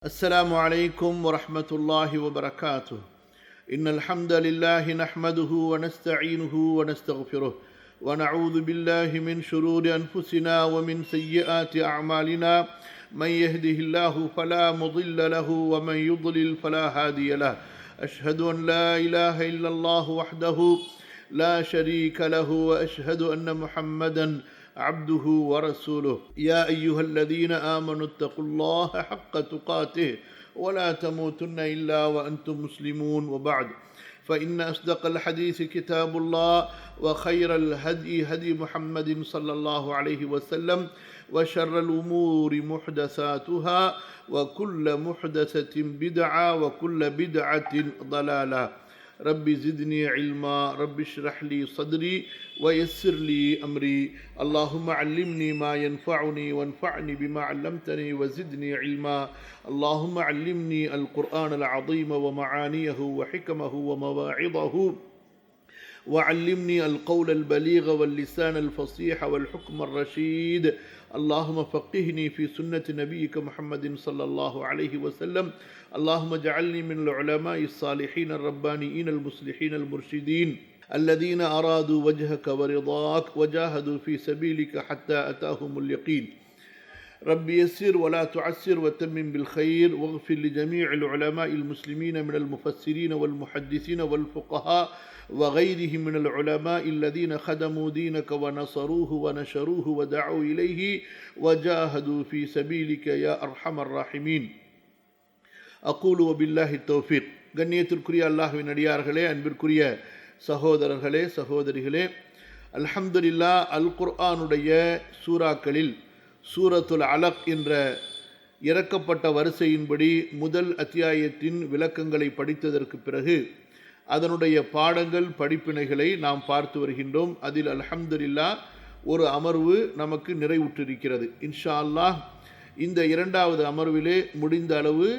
السلام عليكم ورحمة الله وبركاته. إن الحمد لله نحمده ونستعينه ونستغفره ونعوذ بالله من شرور أنفسنا ومن سيئات أعمالنا. من يهده الله فلا مضل له ومن يضلل فلا هادي له. أشهد أن لا إله إلا الله وحده لا شريك له وأشهد أن محمدا عبده ورسوله. يا أيها الذين آمنوا اتقوا الله حق تقاته ولا تموتن إلا وأنتم مسلمون. وبعد، فإن أصدق الحديث كتاب الله وخير الهدي هدي محمد صلى الله عليه وسلم وشر الأمور محدثاتها وكل محدثة بدعة وكل بدعة ضلالة. ربي زدني علما ربي اشرح لي صدري ويسر لي أمري. اللهم علمني ما ينفعني وانفعني بما علمتني وزدني علما. اللهم علمني القرآن العظيم ومعانيه وحكمه ومواعظه، وعلمني القول البليغ واللسان الفصيح والحكم الرشيد. اللهم فقهني في سنة نبيك محمد صلى الله عليه وسلم. اللهم اجعلني من العلماء الصالحين الربانيين المصلحين المرشدين الذين أرادوا وجهك ورضاك وجاهدوا في سبيلك حتى أتاهم اليقين. ربي يسر ولا تعسر وتمم بالخير، واغفر لجميع العلماء المسلمين من المفسرين والمحدثين والفقهاء وغيرهم من العلماء الذين خدموا دينك ونصروه ونشروه ودعوا إليه وجاهدوا في سبيلك يا أرحم الراحمين. أقول وبالله التوفيق. கண்ணியத்திற்குரிய அல்லாஹ்வின் அடியார்களே, அன்பிற்குரிய சகோதரர்களே சகோதரிகளே, அல்ஹம்துலில்லாஹ், அல் குர்ஆனுடைய சூறாக்களில் சூரத்துல் அலக் என்ற இறக்கப்பட்ட வரிசையின்படி முதல் அத்தியாயத்தின் விளக்கங்களை படித்ததற்கு பிறகு அதனுடைய பாடங்கள் படிப்பினைகளை நாம் பார்த்து வருகின்றோம். அதில் அல்ஹம்துலில்லாஹ் ஒரு அமர்வு நமக்கு நிறைவுற்றிருக்கிறது. இன்ஷா அல்லாஹ் இந்த இரண்டாவது அமர்விலே முடிந்த அளவு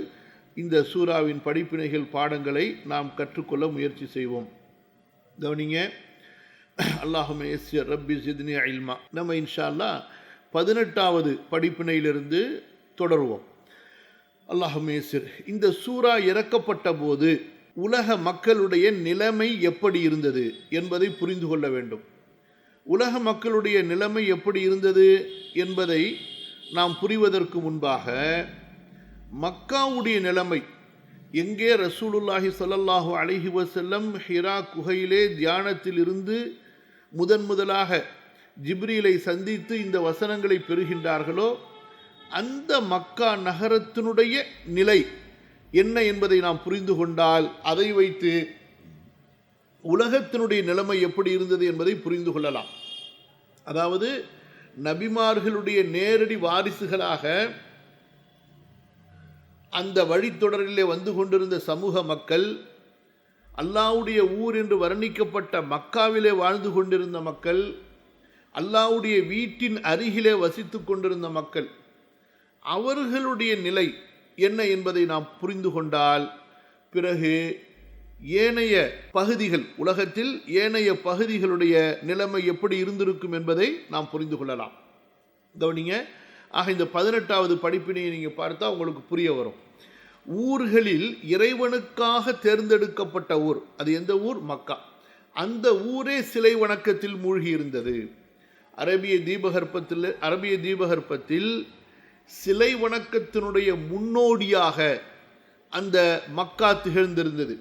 இந்த சூறாவின் படிப்பினைகள் பாடங்களை நாம் கற்றுக்கொள்ள முயற்சி செய்வோம். கவனிங்க, அல்லாஹும்ம யஸ்ஸிர் ரப்பி ஜித்னி இல்மா. நம்ம இன்ஷா அல்லாஹ் 18வது படிப்பினையிலிருந்து தொடருவோம். அல்லாஹும்ம யஸ்ஸிர். இந்த சூரா இறக்கப்பட்ட போது உலக மக்களுடைய நிலைமை எப்படி இருந்தது என்பதை புரிந்து கொள்ள வேண்டும். உலக மக்களுடைய நிலைமை எப்படி இருந்தது என்பதை நாம் புரிவதற்கு முன்பாக மக்காவுடைய நிலைமை, எங்கே ரசூலுல்லாஹி ஸல்லல்லாஹு அலைஹி வஸல்லம் ஹிரா குகையிலே தியானத்தில் இருந்து முதலாக ஜிப்ரீலை சந்தித்து இந்த வசனங்களை பெறுகின்றார்களோ அந்த மக்கா நகரத்தினுடைய நிலை என்ன என்பதை நாம் புரிந்து கொண்டால் அதை வைத்து உலகத்தினுடைய நிலைமை எப்படி இருந்தது என்பதை புரிந்து கொள்ளலாம். அதாவது நபிமார்களுடைய நேரடி வாரிசுகளாக அந்த வழித்தொடரிலே வந்து கொண்டிருந்த சமூக மக்கள், அல்லாஹ்வுடைய ஊர் என்று வர்ணிக்கப்பட்ட மக்காவிலே வாழ்ந்து கொண்டிருந்த மக்கள், அல்லாஹ்வுடைய வீட்டின் அருகிலே வசித்து கொண்டிருந்த மக்கள், அவர்களுடைய நிலை என்ன என்பதை நாம் புரிந்து கொண்டால் பிறகு ஏனைய பகுதிகள், உலகத்தில் ஏனைய பகுதிகளுடைய நிலைமை எப்படி இருந்திருக்கும் என்பதை நாம் புரிந்து கொள்ளலாம். கவனிங்க, ஆக இந்த 18வது படிப்பினையை நீங்கள் பார்த்தா உங்களுக்கு புரிய வரும். ஊர்களில் இறைவனுக்காக தேர்ந்தெடுக்கப்பட்ட ஊர், அது எந்த ஊர்? மக்கா. அந்த ஊரே சிலை வணக்கத்தில் மூழ்கி இருந்தது. அரபிய தீபகற்பத்தில் சிலை வணக்கத்தினுடைய முன்னோடியாக அந்த மக்கா திகழ்ந்திருந்தது.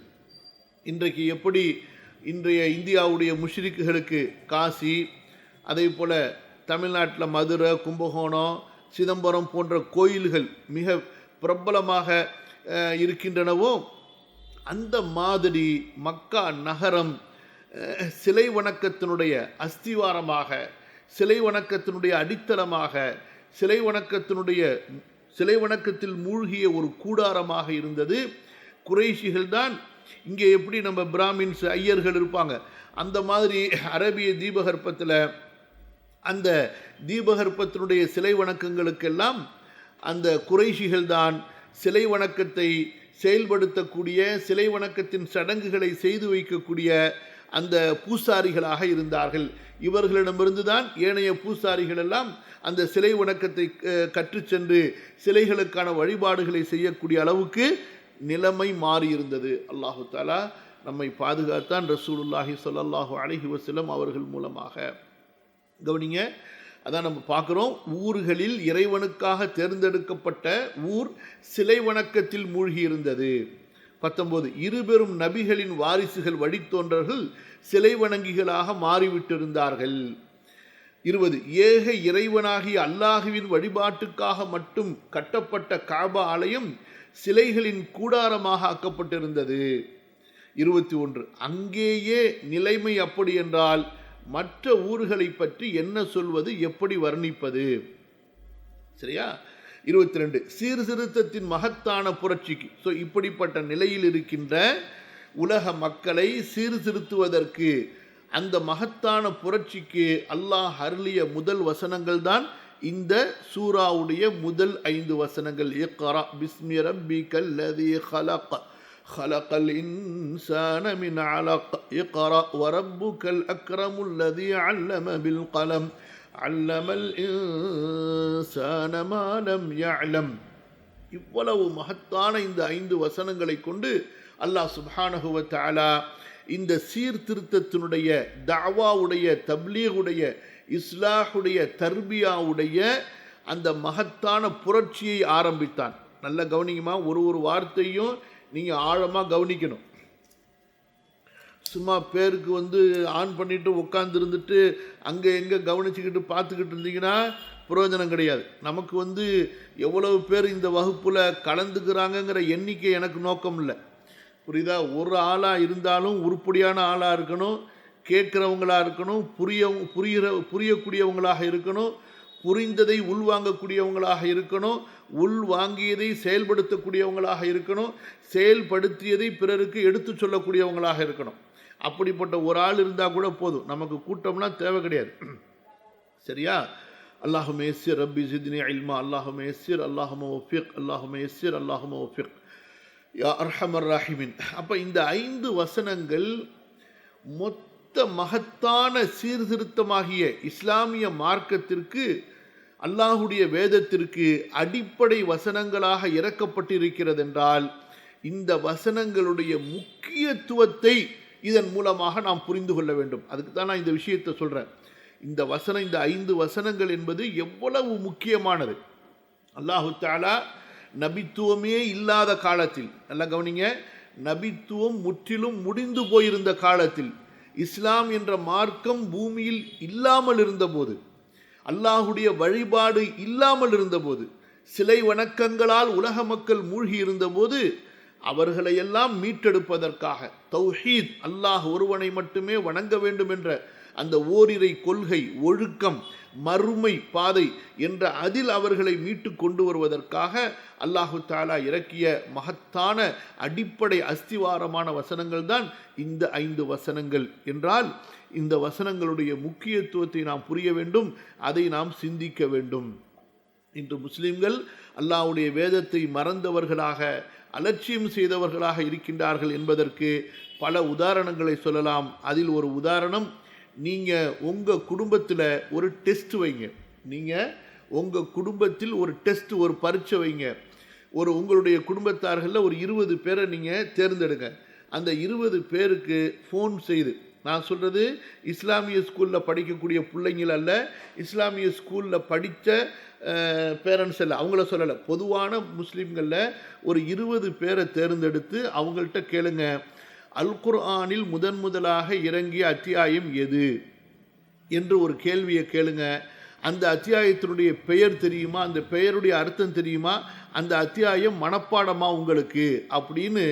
இன்றைக்கு எப்படி இன்றைய இந்தியாவுடைய முஷ்ரிக்குகளுக்கு காசி, அதே போல் தமிழ்நாட்டில் மதுரை, கும்பகோணம், சிதம்பரம் போன்ற கோயில்கள் மிக பிரபலமாக இருக்கின்றனவோ, அந்த மாதிரி மக்கா நகரம் சிலை வணக்கத்தினுடைய அஸ்திவாரமாக, சிலை வணக்கத்தினுடைய அடித்தளமாக, சிலை வணக்கத்தில் மூழ்கிய ஒரு கூடாரமாக இருந்தது. குறைஷிகள் தான் இங்கே எப்படி நம்ம பிராமின்ஸ் ஐயர்கள் இருப்பாங்க, அந்த மாதிரி அரபிய தீபகற்பத்தில் அந்த தீபகற்பத்தினுடைய சிலை வணக்கங்களுக்கெல்லாம் அந்த குறைஷிகள் தான் சிலை வணக்கத்தை செயல்படுத்தக்கூடிய, சிலை வணக்கத்தின் சடங்குகளை செய்து வைக்கக்கூடிய அந்த பூசாரிகளாக இருந்தார்கள். இவர்களிடமிருந்து தான் ஏனைய பூசாரிகள் எல்லாம் அந்த சிலை வணக்கத்தை கற்று சென்று சிலைகளுக்கான வழிபாடுகளை செய்யக்கூடிய அளவுக்கு நிலைமை மாறியிருந்தது. அல்லாஹு தஆலா நம்மை பாதுகாத்தான் ரசூலுல்லாஹி ஸல்லல்லாஹு அலைஹி வஸல்லம் அவர்கள் மூலமாக. கவனிங்க, அதான் நம்ம பார்க்குறோம், ஊர்களில் இறைவனுக்காக தேர்ந்தெடுக்கப்பட்ட ஊர் சிலை வணக்கத்தில் மூழ்கி இருந்தது. 19 இருபெரும் நபிகளின் வாரிசுகள் வழித்தோன்றர்கள் சிலை வணங்கிகளாக மாறிவிட்டிருந்தார்கள். 20 ஏக இறைவனாகிய அல்லாஹுவின் வழிபாட்டுக்காக மட்டும் கட்டப்பட்ட காபா ஆலயம் சிலைகளின் கூடாரமாக ஆக்கப்பட்டிருந்தது. 21 அங்கேயே நிலைமை அப்படி என்றால் மற்ற ஊர்களை பற்றி என்ன சொல்வது, எப்படி வர்ணிப்பது? சரியா? 22 சீர்திருத்தத்தின் மகத்தான புரட்சிக்கு, இப்படிப்பட்ட நிலையில் இருக்கின்ற உலக மக்களை சீர்திருத்துவதற்கு, அந்த மகத்தான புரட்சிக்கு அல்லாஹ் அருளிய முதல் வசனங்கள் தான் இந்த சூராவுடைய முதல் 5 வசனங்கள். இக்ரா பிஸ்மி ரப்பிக்கல் லதீ ஹலக் خلق الإنسان من علق اقرأ وربك الأكرم الذي علم بالقلم علم الإنسان ما لم يعلم. இவ்வளவு மகத்தான இந்த 5 வசனங்களை கொண்டு அல்லாஹ் சுப்ஹானஹு வ தஆலா இந்த சீர்திருத்தத்தினுடைய, தஅவாவுடைய, தப்லீகுடைய, இஸ்லாஹுடைய, தர்பியாவுடைய அந்த மகத்தான புரட்சியை ஆரம்பித்தான். நல்லா கவனிக்குமா, ஒரு வார்த்தையும் நீங்கள் ஆழமாக கவனிக்கணும். சும்மா பேருக்கு ஆன் பண்ணிட்டு உட்காந்துருந்துட்டு அங்கே எங்கே கவனிச்சுக்கிட்டு பார்த்துக்கிட்டு இருந்தீங்கன்னா பிரயோஜனம் கிடையாது. நமக்கு எவ்வளவு பேர் இந்த வகுப்பில் கலந்துக்கிறாங்கங்கிற எண்ணிக்கை எனக்கு நோக்கம் இல்லை. புரியுதா? ஒரு ஆளாக இருந்தாலும் உருப்படியான ஆளாக இருக்கணும், கேட்குறவங்களாக இருக்கணும், புரியக்கூடியவங்களாக இருக்கணும், புரிந்ததை உள்வாங்கக்கூடியவங்களாக இருக்கணும், உள்வாங்கியதை செயல்படுத்தக்கூடியவங்களாக இருக்கணும், செயல்படுத்தியதை பிறருக்கு எடுத்து சொல்லக்கூடியவங்களாக இருக்கணும். அப்படிப்பட்ட ஒரு ஆள் இருந்தால் கூட போதும், நமக்கு கூட்டம்னா தேவை கிடையாது. சரியா? அல்லாஹும்ம யஸ்ஸிர் ரப்பி ஜித்னி இல்மா, அல்லாஹும்ம யஸ்ஸிர், அல்லாஹும்ம வஃபிக், அல்லாஹும்ம யஸ்ஸிர், அல்லாஹும்ம வஃபிக் யா அர்ஹமர் ராஹிமீன். அப்போ இந்த 5 வசனங்கள் மொத்த மகத்தான சீர்திருத்தமாகிய இஸ்லாமிய மார்க்கத்திற்கு, அல்லாஹுடைய வேதத்திற்கு அடிப்படை வசனங்களாக இறக்கப்பட்டிருக்கிறது என்றால், இந்த வசனங்களுடைய முக்கியத்துவத்தை இதன் மூலமாக நாம் புரிந்து கொள்ள வேண்டும். அதுக்கு தான் நான் இந்த விஷயத்தை சொல்கிறேன். இந்த 5 வசனங்கள் என்பது எவ்வளவு முக்கியமானது. அல்லாஹு தஆலா நபித்துவமே இல்லாத காலத்தில், நல்லா கவனிங்க, நபித்துவம் முற்றிலும் முடிந்து போயிருந்த காலத்தில், இஸ்லாம் என்ற மார்க்கம் பூமியில் இல்லாமல் இருந்தபோது, அல்லாஹுடைய வழிபாடு இல்லாமல் இருந்தபோது, சிலை வணக்கங்களால் உலக மக்கள் மூழ்கி இருந்தபோது, அவர்களையெல்லாம் மீட்டெடுப்பதற்காக தௌஹீத், அல்லாஹ் ஒருவனை மட்டுமே வணங்க வேண்டும் என்ற அந்த ஓரிரை கொள்கை, ஒழுக்கம், மறுமை பாதை என்ற அதில் அவர்களை மீட்டு கொண்டு வருவதற்காக அல்லாஹு தஆலா இறக்கிய மகத்தான அடிப்படை அஸ்திவாரமான வசனங்கள் தான் இந்த 5 வசனங்கள் என்றால், இந்த வசனங்களுடைய முக்கியத்துவத்தை நாம் புரிய வேண்டும், அதை நாம் சிந்திக்க வேண்டும். இன்று முஸ்லிம்கள் அல்லாஹ்வுடைய வேதத்தை மறந்தவர்களாக, அலட்சியம் செய்தவர்களாக இருக்கின்றார்கள் என்பதற்கு பல உதாரணங்களை சொல்லலாம். அதில் ஒரு உதாரணம், நீங்கள் உங்கள் குடும்பத்தில் ஒரு டெஸ்ட் வைங்க. நீங்கள் உங்கள் குடும்பத்தில் ஒரு டெஸ்ட், ஒரு பரீட்சை வைங்க. உங்களுடைய குடும்பத்தார்களில் ஒரு 20 பேரை நீங்கள் தேர்ந்தெடுங்க. அந்த 20 பேருக்கு ஃபோன் செய்து, நான் சொல்கிறது இஸ்லாமிய ஸ்கூலில் படிக்கக்கூடிய பிள்ளைங்கள் அல்ல, இஸ்லாமிய ஸ்கூலில் படித்த பேரண்ட்ஸ் அல்ல, அவங்கள சொல்லலை, பொதுவான முஸ்லீம்களில் ஒரு 20 பேரை தேர்ந்தெடுத்து அவங்கள்ட்ட கேளுங்க, அல் குர்ஆனில் முதலாக இறங்கிய அத்தியாயம் எது என்று ஒரு கேள்வியை கேளுங்க. அந்த அத்தியாயத்தினுடைய பெயர் தெரியுமா, அந்த பெயருடைய அர்த்தம் தெரியுமா, அந்த அத்தியாயம் மனப்பாடமா உங்களுக்கு அப்படின்னு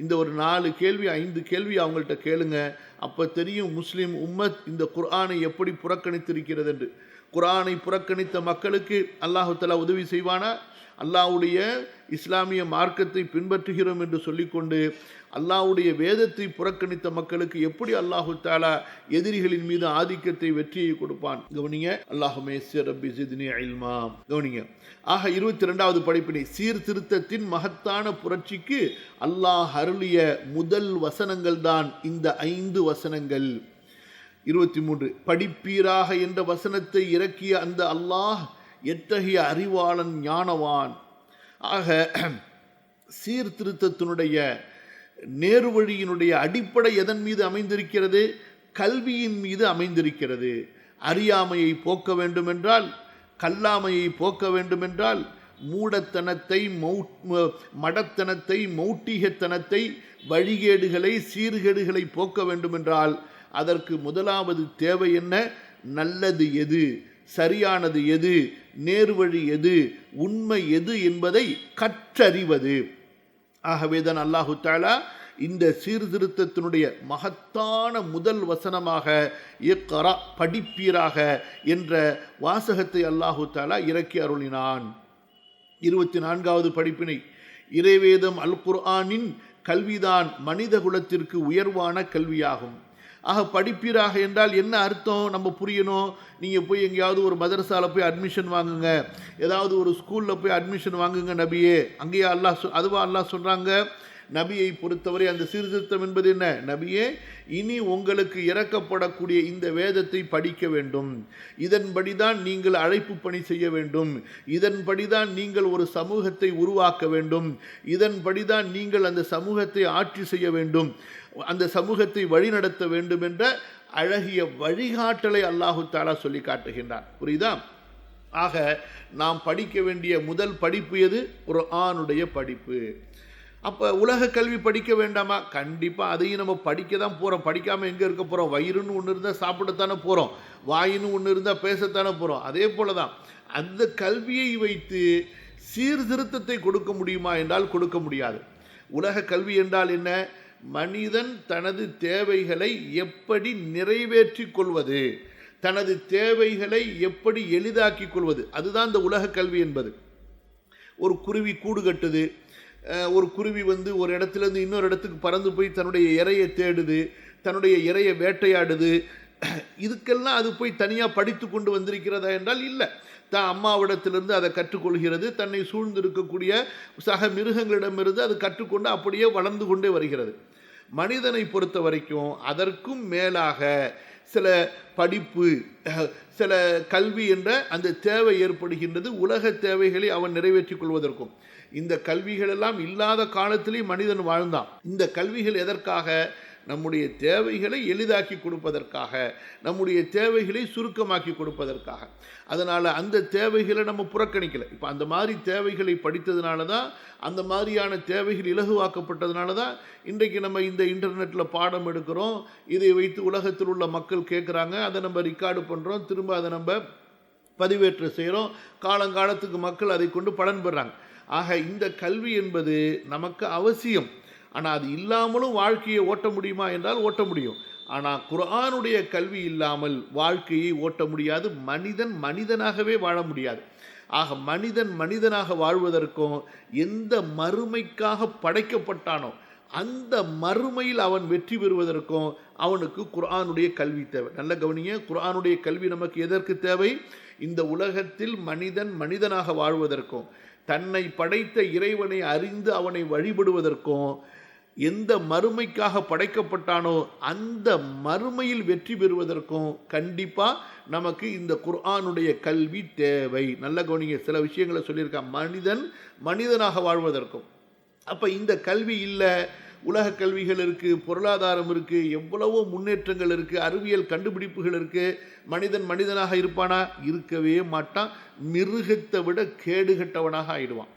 இந்த ஒரு 4 கேள்வி 5 கேள்வி அவங்கள்ட்ட கேளுங்க. அப்போ தெரியும் முஸ்லீம் உம்மத் இந்த குர்ஆனை எப்படி புறக்கணித்திருக்கிறது என்று. குர்ஆனை புறக்கணித்த மக்களுக்கு அல்லாஹ் தஆலா உதவி செய்வானா? அல்லாஹ்வுடைய இஸ்லாமிய மார்க்கத்தை பின்பற்றுகிறோம் என்று சொல்லிக்கொண்டு அல்லாஹ்வுடைய வேதத்தை புறக்கணித்த மக்களுக்கு எப்படி அல்லாஹ் தஆலா எதிரிகளின் மீது ஆதிக்கத்தை, வெற்றியை கொடுப்பான்? கவனிங்க. அல்லாஹுமே ரப்பி ஜித்னி இல்மா. கவனிங்க. ஆக 22வது படிப்பினை, சீர்திருத்தத்தின் மகத்தான புரட்சிக்கு அல்லாஹ் அருளிய முதல் வசனங்கள் தான் இந்த 5 வசனங்கள். 23, படிப்பீராக என்ற வசனத்தை இறக்கிய அந்த அல்லாஹ் எத்தகைய அறிவாளன், ஞானவான். ஆக சீர்திருத்தத்தினுடைய நேர்வழியினுடைய அடிப்படை எதன் மீது அமைந்திருக்கிறது? கல்வியின் மீது அமைந்திருக்கிறது. அறியாமையை போக்க வேண்டுமென்றால், கல்லாமையை போக்க வேண்டுமென்றால், மூடத்தனத்தை, மடத்தனத்தை, மௌட்டிகத்தனத்தை, வழிகேடுகளை, சீர்கேடுகளை போக்க வேண்டுமென்றால் அதற்கு முதலாவது தேவை என்ன? நல்லது எது, சரியானது எது, நேர்வழி எது, உண்மை எது என்பதை கற்றறிவது. ஆகவேதான் அல்லாஹு தஆலா இந்த சீர்திருத்தத்தினுடைய மகத்தான முதல் வசனமாக இக்ரா, படிப்பீராக என்ற வாசகத்தை அல்லாஹு தஆலா இறக்கி அருளினான். 24வது படிப்பினை, இறைவேதம் அல் குர்ஆனின் கல்விதான் மனித குலத்திற்கு உயர்வான கல்வியாகும். ஆக படிப்பீராக என்றால் என்ன அர்த்தம் நம்ம புரியணும். நீங்கள் போய் எங்கேயாவது ஒரு மதரசாவில் போய் அட்மிஷன் வாங்குங்க, ஏதாவது ஒரு ஸ்கூலில் போய் அட்மிஷன் வாங்குங்க நபியே, அங்கேயே அல்லாஹ் சொல்கிறாங்க. நபியை பொறுத்தவரை அந்த சீர்திருத்தம் என்பது என்ன? நபியே, இனி உங்களுக்கு இறக்கப்படக்கூடிய இந்த வேதத்தை படிக்க வேண்டும், இதன்படிதான் நீங்கள் அழைப்பு பணி செய்ய வேண்டும், இதன்படிதான் நீங்கள் ஒரு சமூகத்தை உருவாக்க வேண்டும், இதன்படிதான் நீங்கள் அந்த சமூகத்தை ஆட்சி செய்ய வேண்டும், அந்த சமூகத்தை வழிநடத்த வேண்டும் என்ற அழகிய வழிகாட்டலை அல்லாஹு தஆலா சொல்லி காட்டுகின்றான். புரியுதா? ஆக நாம் படிக்க வேண்டிய முதல் படிப்பு எது? குர்ஆனுடைய படிப்பு. அப்போ உலக கல்வி படிக்க வேண்டாமா? கண்டிப்பாக அதையும் நம்ம படிக்க தான் போகிறோம். படிக்காமல் எங்கே இருக்க போகிறோம்? வயிறுன்னு ஒன்று இருந்தால் சாப்பிடத்தானே போகிறோம், வாயின்னு ஒன்று இருந்தால் பேசத்தானே போகிறோம். அதே போல தான் அந்த கல்வியை வைத்து சீர்திருத்தத்தை கொடுக்க முடியுமா என்றால் கொடுக்க முடியாது. உலக கல்வி என்றால் என்ன? மனிதன் தனது தேவைகளை எப்படி நிறைவேற்றி கொள்வது, தனது தேவைகளை எப்படி எளிதாக்கி கொள்வது, அதுதான் இந்த உலக கல்வி என்பது. ஒரு குருவி கூடு கட்டுது, ஒரு குருவி ஒரு இடத்துலேருந்து இன்னொரு இடத்துக்கு பறந்து போய் தன்னுடைய இரையை தேடுது, தன்னுடைய இரையை வேட்டையாடுது. இதுக்கெல்லாம் அது போய் தனியாக படித்து கொண்டு வந்திருக்கிறதா என்றால் இல்லை. தான் அம்மாவிடத்திலிருந்து அதை கற்றுக்கொள்கிறது, தன்னை சூழ்ந்து இருக்கக்கூடிய சக மிருகங்களிடமிருந்து அது கற்றுக்கொண்டு அப்படியே வளர்ந்து கொண்டே வருகிறது. மனிதனை பொறுத்த வரைக்கும் அதற்கும் மேலாக சில படிப்பு, சில கல்வி என்ற அந்த தேவை ஏற்படுகின்றது. உலக தேவைகளை அவன் நிறைவேற்றிக் கொள்வதற்கும். இந்த கல்விகளெல்லாம் இல்லாத காலத்திலே மனிதன் வாழ்ந்தான். இந்த கல்விகள் எதற்காக? நம்முடைய தேவைகளை எளிதாக்கி கொடுப்பதற்காக, நம்முடைய தேவைகளை சுருக்கமாக்கி கொடுப்பதற்காக. அதனால் அந்த தேவைகளை நம்ம புறக்கணிக்கலை. இப்போ அந்த மாதிரி தேவைகளை படித்ததுனால தான், அந்த மாதிரியான தேவைகள் இலகுவாக்கப்பட்டதுனால தான் இன்றைக்கு நம்ம இந்த இன்டர்நெட்டில் பாடம் எடுக்கிறோம். இதை வைத்து உலகத்தில் உள்ள மக்கள் கேட்குறாங்க, அதை நம்ம ரெக்கார்டு பண்ணுறோம், திரும்ப அதை நம்ம பதிவேற்ற செய்கிறோம். காலங்காலத்துக்கு மக்கள் அதை கொண்டு பலன் பெறாங்க. ஆக இந்த கல்வி என்பது நமக்கு அவசியம். ஆனால் அது இல்லாமலும் வாழ்க்கையை ஓட்ட முடியுமா என்றால் ஓட்ட முடியும். ஆனால் குர்ஆனுடைய கல்வி இல்லாமல் வாழ்க்கையை ஓட்ட முடியாது. மனிதன் மனிதனாகவே வாழ முடியாது. ஆக மனிதன் மனிதனாக வாழ்வதற்கும், எந்த மறுமைக்காக படைக்கப்பட்டானோ அந்த மறுமையில் அவன் வெற்றி பெறுவதற்கும் அவனுக்கு குர்ஆனுடைய கல்வி தேவை. நல்ல கவனிங்க. குர்ஆனுடைய கல்வி நமக்கு எதற்கு தேவை? இந்த உலகத்தில் மனிதன் மனிதனாக வாழ்வதற்கும், தன்னை படைத்த இறைவனை அறிந்து அவனை வழிபடுவதற்கும், எந்த மறுமைக்காக படைக்கப்பட்டானோ அந்த மறுமையில் வெற்றி பெறுவதற்கும் கண்டிப்பாக நமக்கு இந்த குர்ஆனுடைய கல்வி தேவை. நல்ல கவனிங்க. சில விஷயங்களை சொல்லியிருக்கான், மனிதன் மனிதனாக வாழ்வதற்கும். அப்போ இந்த கல்வி இல்லை, உலக கல்விகள் இருக்குது, பொருளாதாரம் இருக்குது, எவ்வளவோ முன்னேற்றங்கள் இருக்குது, அறிவியல் கண்டுபிடிப்புகள் இருக்குது. மனிதன் மனிதனாக இருப்பானா? இருக்கவே மாட்டான். மிருகத்தை விட கேடுகட்டவனாக ஆயிடுவான்.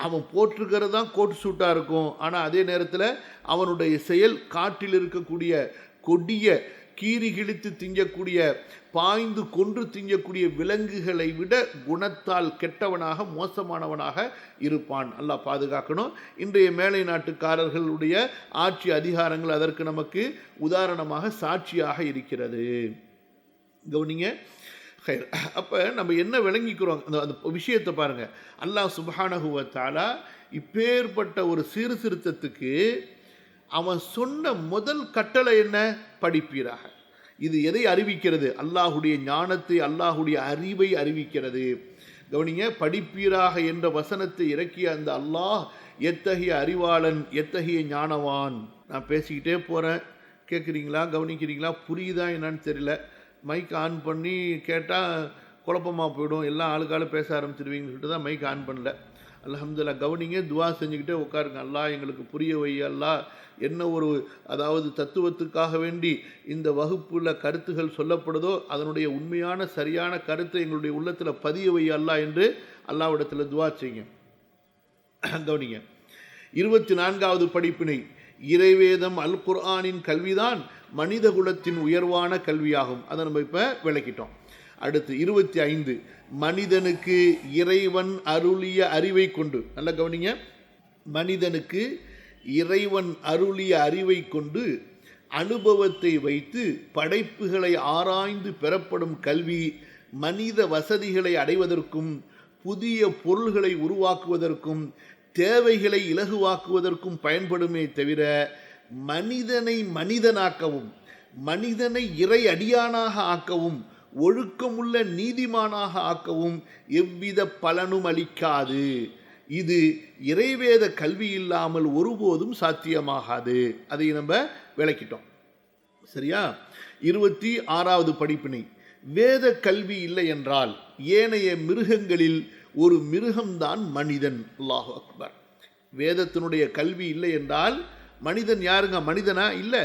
அவன் போட்டிருக்கிறது தான் கோட் சூட்டாக இருக்கும். ஆனால் அதே நேரத்தில் அவனுடைய செயல் காட்டில் இருக்கக்கூடிய கொடிய கீறி கிழித்து திங்கக்கூடிய, பாய்ந்து கொன்று திங்கக்கூடிய விலங்குகளை விட குணத்தால் கெட்டவனாக, மோசமானவனாக இருப்பான். அல்லாஹ் பாதுகாக்கணும். இன்றைய மேலை நாட்டுக்காரர்களுடைய ஆட்சி அதிகாரங்கள் அதற்கு நமக்கு உதாரணமாக சாட்சியாக இருக்கிறது. கவனிங்க. ஹைர். அப்போ நம்ம என்ன விளங்கிக்கிறோம் அந்த அந்த விஷயத்தை பாருங்கள். அல்லாஹ் சுப்ஹானஹு வ தஆலா இப்பேற்பட்ட ஒரு சீர்திருத்தத்துக்கு அவன் சொன்ன முதல் கட்டளை என்ன? படிப்பீராக. இது எதை அறிவிக்கிறது? அல்லாஹுடைய ஞானத்தை, அல்லாஹுடைய அறிவை அறிவிக்கிறது. கவனிங்க, படிப்பீராக என்ற வசனத்தை இறக்கிய அந்த அல்லாஹ் எத்தகைய அறிவாளன், எத்தகைய ஞானவான். நான் பேசிக்கிட்டே போகிறேன், கேட்குறீங்களா, கவனிக்கிறீங்களா, புரியுதா என்னன்னு தெரியல. மைக் ஆன் பண்ணி கேட்டால் குழப்பமாக போயிடும், எல்லாம் ஆளுக்கால பேச ஆரம்பிச்சிருவீங்கன்னு சொல்லிட்டு தான் மைக் ஆன் பண்ணல. அல்ஹம்துலில்லாஹ். கவனிங்க, துவா செஞ்சுக்கிட்டே உட்காருங்க. அல்லாஹ் எங்களுக்கு புரிய வை. அல்லாஹ் என்ன ஒரு அதாவது தத்துவத்துக்காக வேண்டி இந்த வகுப்புள்ள கருத்துகள் சொல்லப்படுதோ அதனுடைய உண்மையான சரியான கருத்தை எங்களுடைய உள்ளத்தில் பதிய வை அல்லாஹ் என்று அல்லாஹ்விடத்தில் துவா செய்யுங்க. கவனிங்க, 24வது படிப்பினை. இறைவேதம் அல் குர்ஆனின் கல்விதான் மனித குலத்தின் உயர்வான கல்வியாகும். அதை நம்ம இப்போ விளக்கிட்டோம். அடுத்து 25, மனிதனுக்கு இறைவன் அருளிய அறிவை கொண்டு. நல்லா கவனிங்க, மனிதனுக்கு இறைவன் அருளிய அறிவை கொண்டு அனுபவத்தை வைத்து படைப்புகளை ஆராய்ந்து பெறப்படும் கல்வி மனித வசதிகளை அடைவதற்கும் புதிய பொருள்களை உருவாக்குவதற்கும் தேவைகளை இலகுவாக்குவதற்கும் பயன்படுமே தவிர மனிதனை மனிதனாக்கவும் மனிதனை இறை அடியானாக ஆக்கவும் ஒழுக்கமுள்ள நீதிமானாக ஆக்கவும் எவ்வித பலனும் அளிக்காது. இது இறைவேத கல்வி இல்லாமல் ஒருபோதும் சாத்தியமாகாது. அதை நம்ம விளக்கிட்டோம். சரியா? 26வது படிப்பினை. வேத கல்வி இல்லை என்றால் ஏனைய மிருகங்களில் ஒரு மிருகம்தான் மனிதன். அல்லாஹு அக்பர். வேதத்தினுடைய கல்வி இல்லை என்றால் மனிதன் யாருங்க? மனிதனா? இல்லை,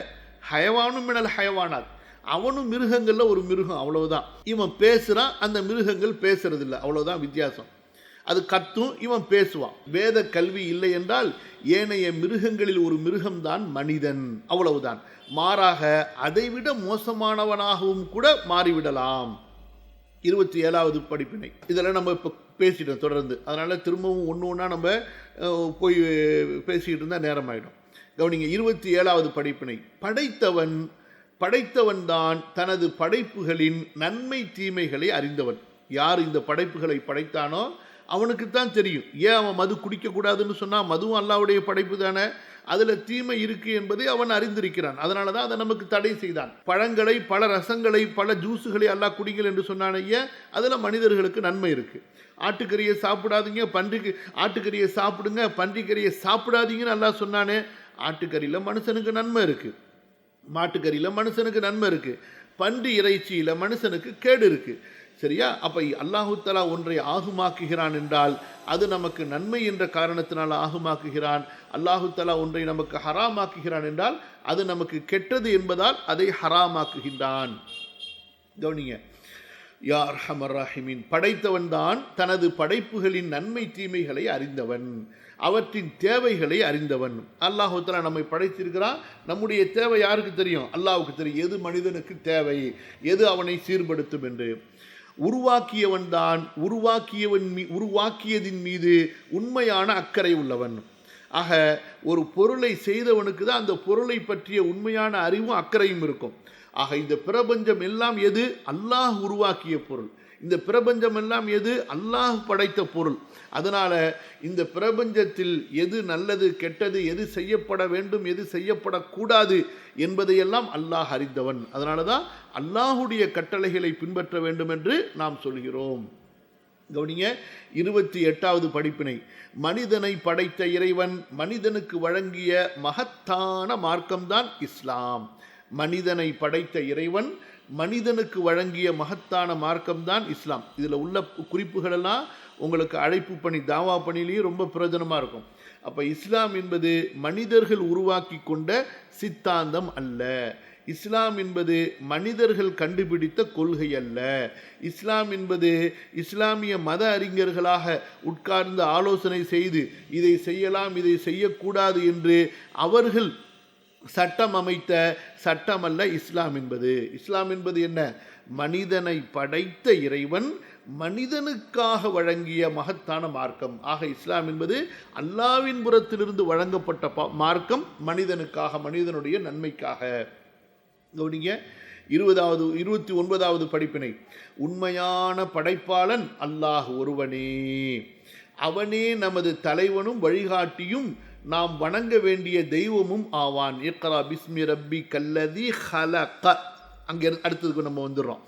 ஹயவானும் மினல் ஹயவானாத், அவனும் மிருகங்களில் ஒரு மிருகம், அவ்வளவுதான். இவன் பேசுகிறான், அந்த மிருகங்கள் பேசுறதில்லை, அவ்வளோதான் வித்தியாசம். அது கத்தும், இவன் பேசுவான். வேத கல்வி இல்லை என்றால் ஏனைய மிருகங்களில் ஒரு மிருகம்தான் மனிதன், அவ்வளவுதான். மாறாக அதைவிட மோசமானவனாகவும் கூட மாறிவிடலாம். 27வது படிப்பினை. இதெல்லாம் நம்ம இப்போ பேசிட்டோம் தொடர்ந்து, அதனால் திரும்பவும் ஒன்று ஒன்றா நம்ம போய் பேசிக்கிட்டு இருந்தால் நேரம் ஆகிடும். கவனிங்க, 27வது படிப்பினை. படைத்தவன் தான் தனது படைப்புகளின் நன்மை தீமைகளை அறிந்தவன். யார் இந்த படைப்புகளை படைத்தானோ அவனுக்குத்தான் தெரியும். ஏன் அவன் மது குடிக்கக்கூடாதுன்னு சொன்னால், மதுவும் அல்லாஹ்வுடைய படைப்பு தானே, அதில் தீமை இருக்குது என்பதை அவன் அறிந்திருக்கிறான். அதனால தான் அதை நமக்கு தடை செய்தான். பழங்களை, பல ரசங்களை, பல ஜூஸுகளை அல்லாஹ் குடிங்கள் என்று சொன்னானே, அதில் மனிதர்களுக்கு நன்மை இருக்குது. ஆட்டுக்கறியை சாப்பிடாதீங்க, ஆட்டுக்கறியை சாப்பிடுங்க, பன்றிக்கறியை சாப்பிடாதீங்கன்னு அல்லாஹ் சொன்னானே, ஆட்டுக்கறியில் மனுஷனுக்கு நன்மை இருக்குது, மாட்டுக்கறியில் மனுஷனுக்கு நன்மை இருக்குது, பன்றி இறைச்சியில் மனுஷனுக்கு கேடு இருக்குது. சரியா? அப்போ அல்லாஹு தஆலா ஒன்றை ஆகுமாக்குகிறான் என்றால் அது நமக்கு நன்மை என்ற காரணத்தினால் ஆகுமாக்குகிறான். அல்லாஹு தஆலா ஒன்றை நமக்கு ஹராமாக்குகிறான் என்றால் அது நமக்கு கெட்டது என்பதால் அதை ஹராமாக்குகின்றான். கவனிங்க, யா அர்ஹமர் ராஹிமீன். படைத்தவன் தான் தனது படைப்புகளின் நன்மை தீமைகளை அறிந்தவன், அவற்றின் தேவைகளை அறிந்தவன். அல்லாஹு தஆலா நம்மை படைத்திருக்கிறான். நம்முடைய தேவை யாருக்கு தெரியும்? அல்லாஹ்வுக்கு தெரியும். எது மனிதனுக்கு தேவை, எது அவனை சீர்படுத்தும் என்று. உருவாக்கியவன் தான் உருவாக்கியதின் மீது உண்மையான அக்கறை உள்ளவன். ஆக ஒரு பொருளை செய்தவனுக்கு தான் அந்த பொருளை பற்றிய உண்மையான அறிவும் அக்கறையும் இருக்கும். ஆக இந்த பிரபஞ்சம் எல்லாம் எது? அல்லாஹ் உருவாக்கிய பொருள். இந்த பிரபஞ்சம் எல்லாம் எது? அல்லாஹ் படைத்த பொருள். அதனால இந்த பிரபஞ்சத்தில் எது நல்லது கெட்டது, எது செய்யப்பட வேண்டும் எது செய்யப்படக்கூடாது என்பதையெல்லாம் அல்லாஹ் அறிந்தவன். அதனால தான் அல்லாஹுடைய கட்டளைகளை பின்பற்ற வேண்டும் என்று நாம் சொல்கிறோம். கவனிங்க, 28வது படிப்பினை. மனிதனை படைத்த இறைவன் மனிதனுக்கு வழங்கிய மகத்தான மார்க்கம்தான் இஸ்லாம். மனிதனை படைத்த இறைவன் மனிதனுக்கு வழங்கிய மகத்தான மார்க்கம்தான் இஸ்லாம். இதில் உள்ள குறிப்புகளெல்லாம் உங்களுக்கு அழைப்பு பணி, தாவா பணியிலேயே ரொம்ப பிரயோஜனமாக இருக்கும். அப்போ இஸ்லாம் என்பது மனிதர்கள் உருவாக்கி கொண்ட சித்தாந்தம் அல்ல. இஸ்லாம் என்பது மனிதர்கள் கண்டுபிடித்த கொள்கை அல்ல. இஸ்லாம் என்பது இஸ்லாமிய மத அறிஞர்களாக உட்கார்ந்து ஆலோசனை செய்து இதை செய்யலாம் இதை செய்யக்கூடாது என்று அவர்கள் சட்டம் அமைத்த சட்டம் அல்ல இஸ்லாம் என்பது. இஸ்லாம் என்பது என்ன? மனிதனை படைத்த இறைவன் மனிதனுக்காக வழங்கிய மகத்தான மார்க்கம். ஆக இஸ்லாம் என்பது அல்லாஹ்வின் புறத்திலிருந்து வழங்கப்பட்ட மார்க்கம், மனிதனுக்காக, மனிதனுடைய நன்மைக்காக. கவனிங்க, 29வது படிப்பினை, உண்மையான படைப்பாளன் அல்லாஹ் ஒருவனே, அவனே நமது தலைவனும் வழிகாட்டியும் நாம் வணங்க வேண்டிய தெய்வமும் ஆவான். இக்ரா பிஸ்மி ரப்பி கல்லதி ஹலக, அங்கே அடுத்ததுக்கு நம்ம வந்துடுறோம்.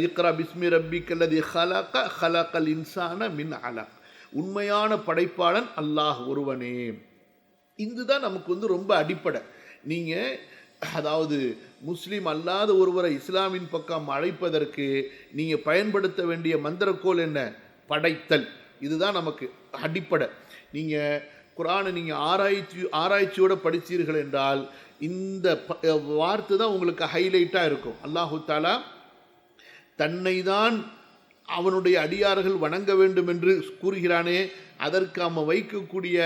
இக்ரா பிஸ்மி ரப்பி கல்லதி ஹலக ஹலகல் இன்சான மின் அலக், உண்மையான படைப்பாளன் அல்லாஹ் ஒருவனே. இதுதான் நமக்கு ரொம்ப அடிப்படை. நீங்கள் அதாவது முஸ்லீம் அல்லாத ஒருவரை இஸ்லாமின் பக்கம் அழைப்பதற்கு நீங்கள் பயன்படுத்த வேண்டிய மந்திரக்கோள் என்ன? படைத்தல். இதுதான் நமக்கு அடிப்படை. நீங்கள் குர்ஆனை நீங்கள் ஆராய்ச்சியோடு படித்தீர்கள் என்றால் இந்த வார்த்தை தான் உங்களுக்கு ஹைலைட்டாக இருக்கும். அல்லாஹு தஆலா தன்னை தான் அவனுடைய அடியார்கள் வணங்க வேண்டும் என்று கூறுகிறானே, அதற்கு அவன் வைக்கக்கூடிய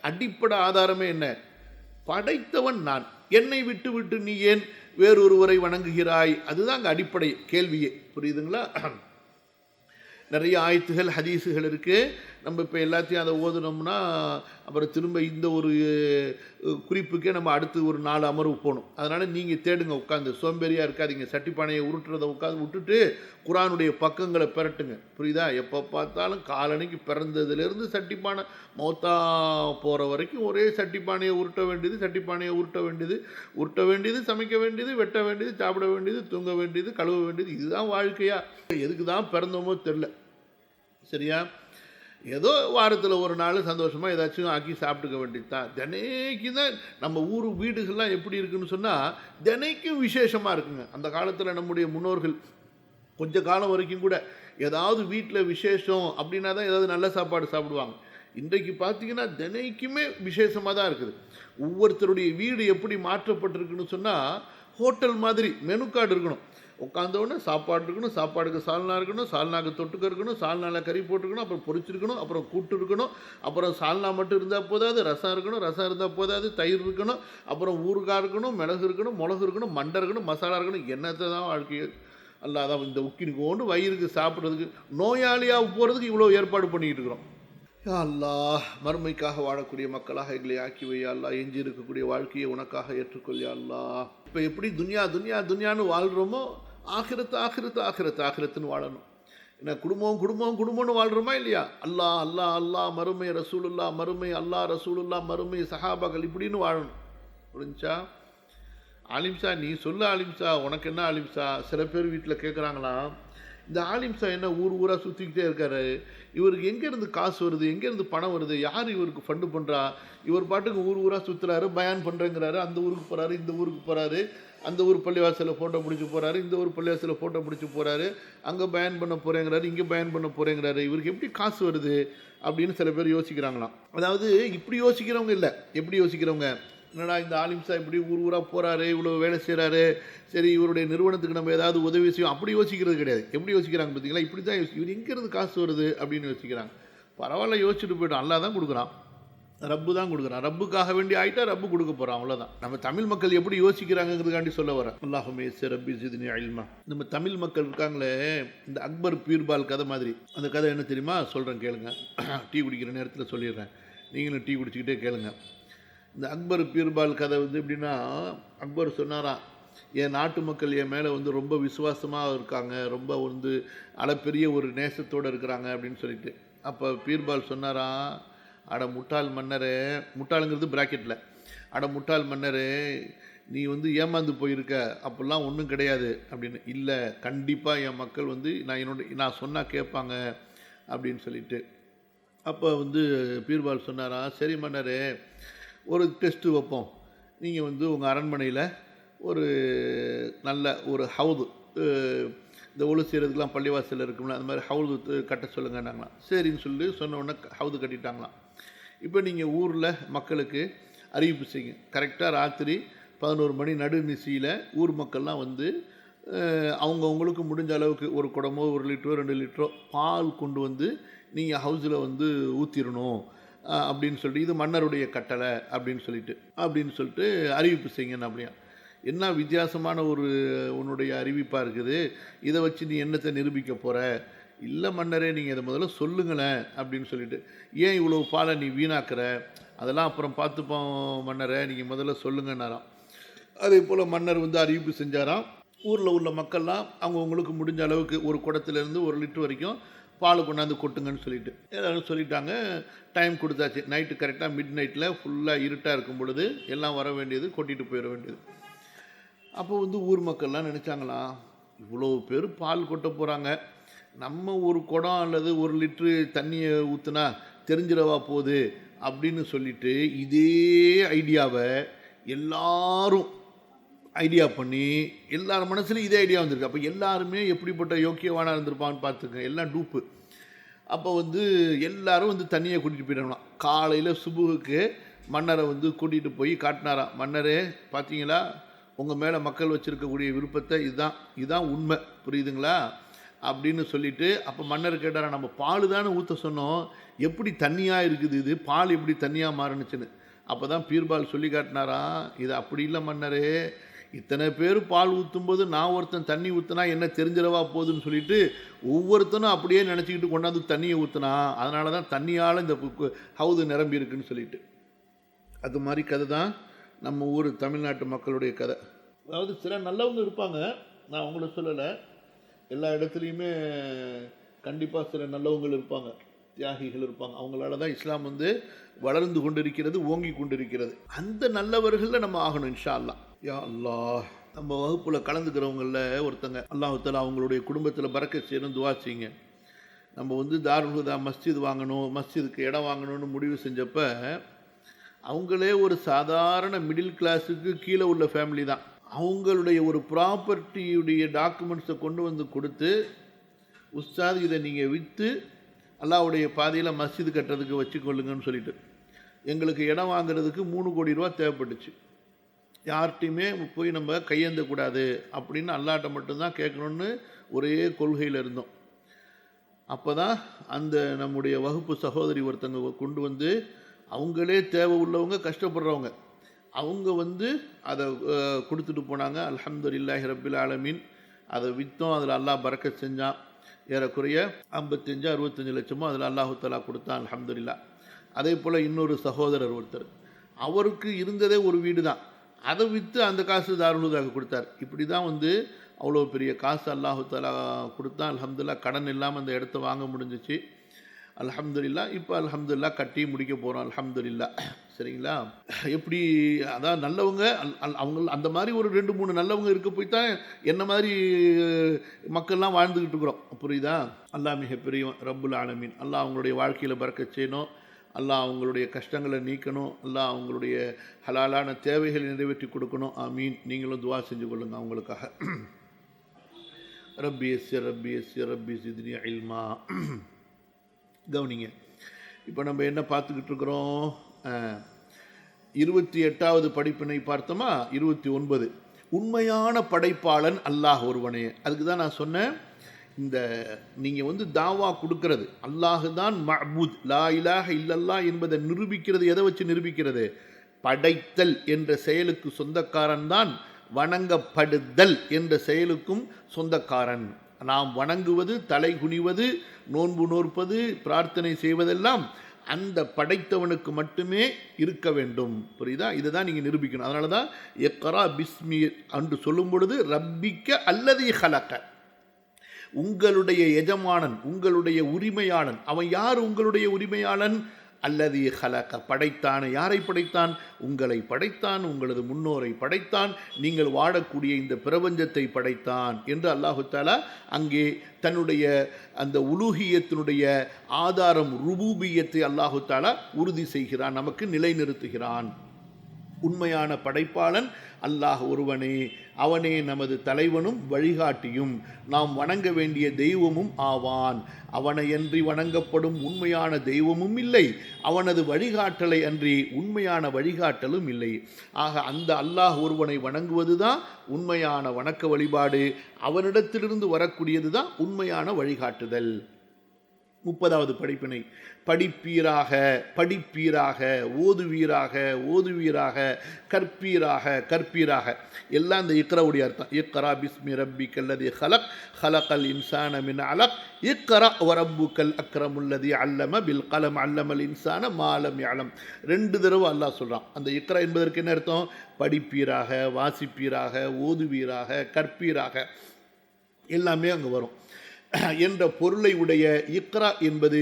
அடிப்படை ஆதாரமே என்ன? படைத்தவன் நான், என்னை விட்டு விட்டு நீ ஏன் வேறொருவரை வணங்குகிறாய்? அதுதான் அங்கே அடிப்படை கேள்வியே. புரியுதுங்களா? நிறைய ஆயத்துகள் ஹதீஸுகள் இருக்குது. நம்ம இப்போ எல்லாத்தையும் அதை ஓதுனோம்னா அப்புறம் திரும்ப இந்த ஒரு குறிப்புக்கே நம்ம அடுத்து ஒரு 4 அமர்வு போகணும். அதனால் நீங்கள் தேடுங்க, உட்காந்து சோம்பேறியாக இருக்காதீங்க. சட்டிப்பானையை உருட்டுறதை உட்காந்து விட்டுட்டு குர்ஆனுடைய பக்கங்களை பெரட்டுங்க. புரியுதா? எப்போ பார்த்தாலும் காலணிக்கு பிறந்ததுலேருந்து சட்டிப்பானை மௌத்தா போகிற வரைக்கும் ஒரே சட்டிப்பானையை உருட்ட வேண்டியது, சட்டிப்பானையை உருட்ட வேண்டியது, சமைக்க வேண்டியது, வெட்ட வேண்டியது, சாப்பிட வேண்டியது, தூங்க வேண்டியது, கழுவ வேண்டியது. இதுதான் வாழ்க்கையா? எதுக்கு தான் பிறந்தோமோ தெரில. சரியா? ஏதோ வாரத்தில் ஒரு நாள் சந்தோஷமாக ஏதாச்சும் ஆக்கி சாப்பிட்டுக்க வேண்டியது தான். தினைக்கு தான் நம்ம வீடுகள்லாம் எப்படி இருக்குன்னு சொன்னால் தினைக்கும் விசேஷமாக இருக்குங்க. அந்த காலத்தில் நம்முடைய முன்னோர்கள் கொஞ்ச காலம் வரைக்கும் கூட ஏதாவது வீட்டில் விசேஷம் அப்படின்னா தான் ஏதாவது நல்ல சாப்பாடு சாப்பிடுவாங்க. இன்றைக்கு பார்த்தீங்கன்னா தினைக்குமே விசேஷமாக தான் இருக்குது. ஒவ்வொருத்தருடைய வீடு எப்படி மாற்றப்பட்டிருக்குன்னு சொன்னால் ஹோட்டல் மாதிரி மெனு கார்டு இருக்கணும். உட்காந்தோடனே சாப்பாடு இருக்கணும், சாப்பாடுக்கு சால்னா இருக்கணும், சால்னாக்கு தொட்டுக்க இருக்கணும், சால்னாவில் கறி போட்டிருக்கணும், அப்புறம் பொரிச்சிருக்கணும், அப்புறம் கூட்டு இருக்கணும், அப்புறம் சால்னா மட்டும் இருந்தால் போதாது, ரசம் இருக்கணும், ரசம் இருந்தால் போதாது, தயிர் இருக்கணும், அப்புறம் ஊறுகாய் இருக்கணும், மிளகு இருக்கணும், மிளகு இருக்கணும், மண்டை இருக்கணும், மசாலா இருக்கணும். என்னத்தை தான் வாழ்க்கையை அல்லாதான் இந்த உக்கினுக்கு கொண்டு வயிறுக்கு சாப்பிட்றதுக்கு நோயாளியாக போகிறதுக்கு இவ்வளோ ஏற்பாடு பண்ணிக்கிட்டு இருக்கிறோம். யா அல்லாஹ், மறுமைக்காக வாழக்கூடிய மக்களாக எங்களை ஆக்கி வை யா அல்லாஹ். எஞ்சி இருக்கக்கூடிய வாழ்க்கையை உனக்காக ஏற்றுக்கொள் யா அல்லாஹ். இப்போ எப்படி துன்யான்னு வாழ்கிறோமோ ஆகிரத்துன்னு வாழணும். என்ன குடும்பம்னு வாழ்கிறோமா இல்லையா? அல்லாஹ் மறுமை ரசூலுல்லா, மறுமை அல்லாஹ் ரசூலுல்லா, மறுமை சஹாபாக்கள், இப்படின்னு வாழணும். புரிஞ்சா? ஆலிம்சா நீ சொல்லு ஆலிம்சா, உனக்கு என்ன ஆலிம்சா? சில பேர் வீட்டில் கேட்குறாங்களாம், இந்த ஆலிம்சா என்ன ஊராக சுற்றிக்கிட்டே இருக்காரு, இவருக்கு எங்கேருந்து காசு வருது, எங்கேருந்து பணம் வருது, யார் இவருக்கு ஃபண்டு பண்ணுறா? இவர் பாட்டுக்கு ஊராக சுற்றுறாரு, பயான் பண்ணுறேங்கிறாரு, அந்த ஊருக்கு போகிறாரு, இந்த ஊருக்கு போகிறாரு, அந்த ஊர் பள்ளிவாசலில் ஃபோட்டோ பிடிச்சி போகிறாரு, இந்த ஊர் பள்ளிவாசலில் ஃபோட்டோ பிடிச்சி போகிறாரு, அங்கே பயன் பண்ண போகிறேங்கிறாரு, இங்கே பயன் பண்ண போகிறேங்கிறாரு, இவருக்கு எப்படி காசு வருது அப்படின்னு சில பேர் யோசிக்கிறாங்களாம். அதாவது இப்படி யோசிக்கிறவங்க இல்லை, எப்படி யோசிக்கிறவங்க, என்னடா இந்த ஆலிம்சா இப்படி ஊராக போகிறாரு, இவ்வளோ வேலை செய்கிறாரு, சரி இவருடைய நிறுவனத்துக்கு நம்ம ஏதாவது உதவி செய்யும், அப்படி யோசிக்கிறது கிடையாது. எப்படி யோசிக்கிறாங்க பார்த்தீங்களா? இப்படி தான் இவர் எங்கேருந்து காசு வருது அப்படின்னு யோசிக்கிறாங்க. பரவாயில்ல, யோசிச்சுட்டு போய்ட்டோம். அல்லாஹ் தான் கொடுக்குறான், ரப்பு தான் கொடுக்குறான். ரப்புக்காக வேண்டி ஆகிட்டா ரப்பு கொடுக்க போகிறான், அவ்வளோதான். நம்ம தமிழ் மக்கள் எப்படி யோசிக்கிறாங்கிறதுக்காண்டி சொல்ல வரேன். அல்லாஹுமே ரப்பி ஜித்னி இல்மா. நம்ம தமிழ் மக்கள் இருக்காங்களே, இந்த அக்பர் பீர்பால் கதை மாதிரி. அந்த கதை என்ன தெரியுமா? சொல்கிறேன் கேளுங்க. டீ குடிக்கிற நேரத்தில் சொல்லிடுறேன், நீங்களும் டீ குடிச்சிக்கிட்டே கேளுங்க. இந்த அக்பர் பீர்பால் கதை எப்படின்னா, அக்பர் சொன்னாராம், என் நாட்டு மக்கள் என் மேலே ரொம்ப விசுவாசமாக இருக்காங்க, ரொம்ப அளப்பெரிய ஒரு நேசத்தோடு இருக்கிறாங்க அப்படின்னு சொல்லிட்டு. அப்போ பீர்பால் சொன்னாராம், அட முட்டாள் மன்னரே, முட்டாளுங்கிறது பிராக்கெட்டில், அட முட்டாள் மன்னரே, நீ ஏமாந்து போயிருக்க, அப்போல்லாம் ஒன்றும் கிடையாது அப்படின்னு. இல்லை, கண்டிப்பாக என் மக்கள் நான் சொன்னால் கேட்பாங்க அப்படின்னு சொல்லிட்டு. அப்போ பீர்பால் சொன்னாராம், சரி மன்னரே, ஒரு டெஸ்ட்டு வைப்போம். நீங்கள் உங்கள் அரண்மனையில் ஒரு நல்ல ஒரு ஹவுது, இந்த ஒழு செய்கிறதுக்கெலாம் பள்ளிவாசலில் இருக்கும்ல, அந்த மாதிரி ஹவுது கட்ட சொல்லுங்கன்னாங்களாம். சரின்னு சொல்லி சொன்ன உடனே ஹவுது கட்டிட்டாங்களாம். இப்போ நீங்கள் ஊரில் மக்களுக்கு அறிவிப்பு செய்யுங்க. கரெக்டாக ராத்திரி 11 மணி நடுநிசியில் ஊர் மக்கள்லாம் அவங்கவுங்களுக்கு முடிஞ்ச அளவுக்கு ஒரு குடமோ 1 லிட்டரோ 2 லிட்டரோ பால் கொண்டு நீங்கள் ஹவுஸில் ஊற்றிடணும் அப்படின்னு சொல்லிட்டு, இது மன்னருடைய கட்டளை அப்படின்னு சொல்லிட்டு அறிவிப்பு செய்யுங்கன்னு. அப்படியா, என்ன வித்தியாசமான உன்னுடைய அறிவிப்பாக இருக்குது, இதை வச்சு நீ என்னத்தை நிரூபிக்க போகிற? இல்லை மன்னரே, நீங்கள் இதை முதல்ல சொல்லுங்களேன் அப்படின்னு சொல்லிட்டு. ஏன் இவ்வளோ பாலை நீ வீணாக்குற? அதெல்லாம் அப்புறம் பார்த்துப்போம் மன்னரை, நீங்கள் முதல்ல சொல்லுங்கன்னாராம். அதே போல் மன்னர் அறிவிப்பு செஞ்சாராம். ஊரில் உள்ள மக்கள்லாம் அவங்கவுங்களுக்கு முடிஞ்ச அளவுக்கு ஒரு குடத்துலேருந்து 1 லிட்டர் வரைக்கும் பால் கொண்டாந்து கொட்டுங்கன்னு சொல்லிட்டு எல்லோரும் சொல்லிட்டாங்க. டைம் கொடுத்தாச்சு. நைட்டு கரெக்டாக மிட் நைட்டில் ஃபுல்லாக இருட்டாக இருக்கும் பொழுது எல்லாம் வர வேண்டியது, கொட்டிட்டு போயிட வேண்டியது. அப்போ ஊர் மக்கள்லாம் நினச்சாங்களாம், இவ்வளோ பேர் பால் கொட்ட போகிறாங்க, நம்ம ஒரு குடம் அல்லது 1 லிட்ரு தண்ணியை ஊற்றுனா தெரிஞ்சிடவா போகுது அப்படின்னு சொல்லிட்டு இதே ஐடியாவை எல்லாரும் ஐடியா பண்ணி எல்லார் மனசுலையும் இதே ஐடியா வந்திருக்கு. அப்போ எல்லாருமே எப்படிப்பட்ட யோக்கியவானாக இருந்திருப்பான்னு பார்த்துக்க, எல்லாம் டூப்பு. அப்போ எல்லாரும் தண்ணியை கூட்டிகிட்டு போயிடலாம். காலையில் சுபுகுக்கு மன்னரை கூட்டிகிட்டு போய் காட்டினாராம். மன்னரே பார்த்தீங்களா, உங்கள் மேலே மக்கள் வச்சுருக்கக்கூடிய விருப்பத்தை, இதுதான் உண்மை, புரியுதுங்களா அப்படின்னு சொல்லிட்டு. அப்போ மன்னர் கேட்டாரா, நம்ம பால் தானே ஊற்ற சொன்னோம், எப்படி தண்ணியாக இருக்குது, இது பால் எப்படி தண்ணியாக மாறுனுச்சுன்னு. அப்போ தான் பீர்பால் சொல்லி காட்டினாரா, இது அப்படி இல்லை மன்னரே, இத்தனை பேர் பால் ஊற்றும்போது நான் ஒருத்தன் தண்ணி ஊற்றினா என்ன தெரிஞ்சிடவா போகுதுன்னு சொல்லிட்டு ஒவ்வொருத்தனும் அப்படியே நினச்சிக்கிட்டு கொண்டாந்து தண்ணியை ஊற்றினா, அதனால தான் தண்ணியால் இந்த ஹவுது நிரம்பி இருக்குன்னு சொல்லிட்டு. அது மாதிரி கதை தான் நம்ம ஊர் தமிழ்நாட்டு மக்களுடைய கதை. அதாவது சில நல்லவங்க இருப்பாங்க, நான் அவங்கள சொல்லலை, எல்லா இடத்துலையுமே கண்டிப்பாக சில நல்லவங்கள் இருப்பாங்க, தியாகிகள் இருப்பாங்க. அவங்களால தான் இஸ்லாம் வளர்ந்து கொண்டிருக்கிறது, ஓங்கி கொண்டிருக்கிறது. அந்த நல்லவர்களில் நம்ம ஆகணும் இன்ஷா அல்லாஹ். யா அல்லாஹ், நம்ம வகுப்பில் கலந்துக்கிறவங்களில் ஒருத்தங்க அல்லாஹ் தஆலா அவங்களுடைய குடும்பத்தில் பரக்கத் செய்யணும், துஆ செய்யுங்க. நம்ம தாருல் ஹுதா மஸ்ஜித் வாங்கணும், மஸ்ஜிதுக்கு இடம் வாங்கணும்னு முடிவு செஞ்சப்ப அவங்களே ஒரு சாதாரண மிடில் கிளாஸுக்கு கீழே உள்ள ஃபேமிலி தான். அவங்களுடைய ஒரு ப்ராப்பர்ட்டியுடைய டாக்குமெண்ட்ஸை கொண்டு கொடுத்து, உஸ்தாத் இதை நீங்கள் விற்று அல்லாஹ்வுடைய பாதையில் மஸ்ஜிது கட்டுறதுக்கு வச்சுக்கொள்ளுங்கன்னு சொல்லிட்டு, எங்களுக்கு இடம் வாங்குறதுக்கு 3 கோடி ரூபா தேவைப்பட்டுச்சு. யார்கிட்டையுமே போய் நம்ம கையேந்தக்கூடாது அப்படின்னு அல்லாட்ட மட்டும்தான் கேட்கணுன்னு ஒரே கொள்கையில் இருந்தோம். அப்போ தான் அந்த நம்முடைய வகுப்பு சகோதரி ஒருத்தங்க கொண்டு அவங்களே தேவை உள்ளவங்க, கஷ்டப்படுறவங்க, அவங்க அதை கொடுத்துட்டு போனாங்க. அல்ஹம்துலில்லாஹி ரப்பில் ஆலமீன். அதை விற்றோம், அதில் அல்லாஹ் பரக்கத் செஞ்சான். ஏறக்குறைய 55-65 லட்சமோ அதில் அல்லாஹு தஆலா கொடுத்தான், அல்ஹம்துலில்லாஹ். அதே போல் இன்னொரு சகோதரர் ஒருத்தர், அவருக்கு இருந்ததே ஒரு வீடு தான், அதை விற்று அந்த காசு தாருல் ஹுதாக்கு கொடுத்தார். இப்படி தான் அவ்வளோ பெரிய காசு அல்லாஹு தஆலா கொடுத்தான். அல்ஹம்துலில்லாஹ் கடன் இல்லாமல் அந்த இடத்த வாங்க முடிஞ்சிச்சு, அல்ஹம்துலில்லாஹ். இப்போ அல்ஹம்துலில்லாஹ் கட்டி முடிக்க போகிறோம், அல்ஹம்துலில்லாஹ். சரிங்களா, எப்படி அதான் நல்லவங்க அவங்க அந்த மாதிரி ஒரு 2-3 நல்லவங்க இருக்க போய் தான் என்ன மாதிரி மக்கள்லாம் வாழ்ந்துக்கிட்டு இருக்கிறோம், புரியுதா. அல்லாஹ் மிகப்பெரிய ரப்புல் ஆலமீன். அல்லாஹ் அவங்களுடைய வாழ்க்கையில் பரக்கத் செய்யணும், அல்லாஹ் அவங்களுடைய கஷ்டங்களை நீக்கணும், அல்லாஹ் அவங்களுடைய ஹலாலான தேவைகளை நிறைவேற்றி கொடுக்கணும். ஆமீன். நீங்களும் துஆ செஞ்சு கொள்ளுங்க அவங்களுக்காக. ரப்பி யஸ்ஸிர் ரப்பி யஸ்ஸிர் ரப்பி ஸித்னி இல்மா. கவனிங்க, இப்போ நம்ம என்ன பார்த்துக்கிட்டு இருக்கிறோம், 28வது படிப்பினை பார்த்தோமா, 29 உண்மையான படைப்பாளன் அல்லாஹ் ஒருவனே. அதுக்கு தான் நான் சொன்னேன், இந்த நீங்கள் தாவா கொடுக்கறது அல்லாஹ் தான் மஅபூத், லா இலாஹ இல்லல்லாஹ் என்பதை நிரூபிக்கிறது. எதை வச்சு நிரூபிக்கிறது? படைத்தல் என்ற செயலுக்கு சொந்தக்காரன் தான் வணங்கப்படுதல் என்ற செயலுக்கும் சொந்தக்காரன். நாம் வணங்குவது, தலை குனிவது, நோன்பு நோற்பது, பிரார்த்தனை செய்வதெல்லாம் அந்த படைத்தவனுக்கு மட்டுமே இருக்க வேண்டும், புரியுதா. இதை தான் நீங்கள் நிரூபிக்கணும். அதனால தான் இக்ரா பிஸ்மி என்று சொல்லும் பொழுது ரப்பிக்க அல்லதி ஹலக, உங்களுடைய எஜமானன், உங்களுடைய உரிமையாளன். அவன் யார் உங்களுடைய உரிமையாளன்? அல்லதி ஹலக, படைத்தான். யாரை படைத்தான்? உங்களை படைத்தான், உங்களது முன்னோரை படைத்தான், நீங்கள் வாழக்கூடிய இந்த பிரபஞ்சத்தை படைத்தான் என்று அல்லாஹு தஆலா அங்கே தன்னுடைய அந்த உலூஹியத்தினுடைய ஆதாரம் ருபூபியத்தை அல்லாஹு தஆலா உறுதி செய்கிறான், நமக்கு நிலைநிறுத்துகிறான். உண்மையான படைப்பாளன் அல்லாஹ் ஒருவனே, அவனே நமது தலைவனும் வழிகாட்டியும் நாம் வணங்க வேண்டிய தெய்வமும் ஆவான். அவனையன்றி வணங்கப்படும் உண்மையான தெய்வமும் இல்லை, அவனது வழிகாட்டலை அன்றி உண்மையான வழிகாட்டலும் இல்லை. ஆக அந்த அல்லாஹ் ஒருவனை வணங்குவது தான் உண்மையான வணக்க வழிபாடு, அவனிடத்திலிருந்து வரக்கூடியது தான் உண்மையான வழிகாட்டுதல். 30வது படிப்பினை, படிப்பீராக படிப்பீராக, ஓதுவீராக ஓதுவீராக, கற்பீராக கற்பீராக. எல்லாம் இந்த இக்ராவுடைய அர்த்தம். இக்ரா பிஸ்மி ரப்பிக்கல்லதி ஹலக் ஹலகல் இன்சான மின் அலக் இக்ரா வரப்புக்கல் அக்ரமுல்லதி அல்லம பில் கலம் அல்லமல் இன்சான மாலம் யலம். 2 தடவை அல்லாஹ் சொல்கிறான். அந்த இக்ரா என்பதற்கு என்ன அர்த்தம்? படிப்பீராக, வாசிப்பீராக, ஓதுவீராக, கற்பீராக, எல்லாமே அங்கே வரும் என்ற பொருளை உடைய இக்ரா என்பது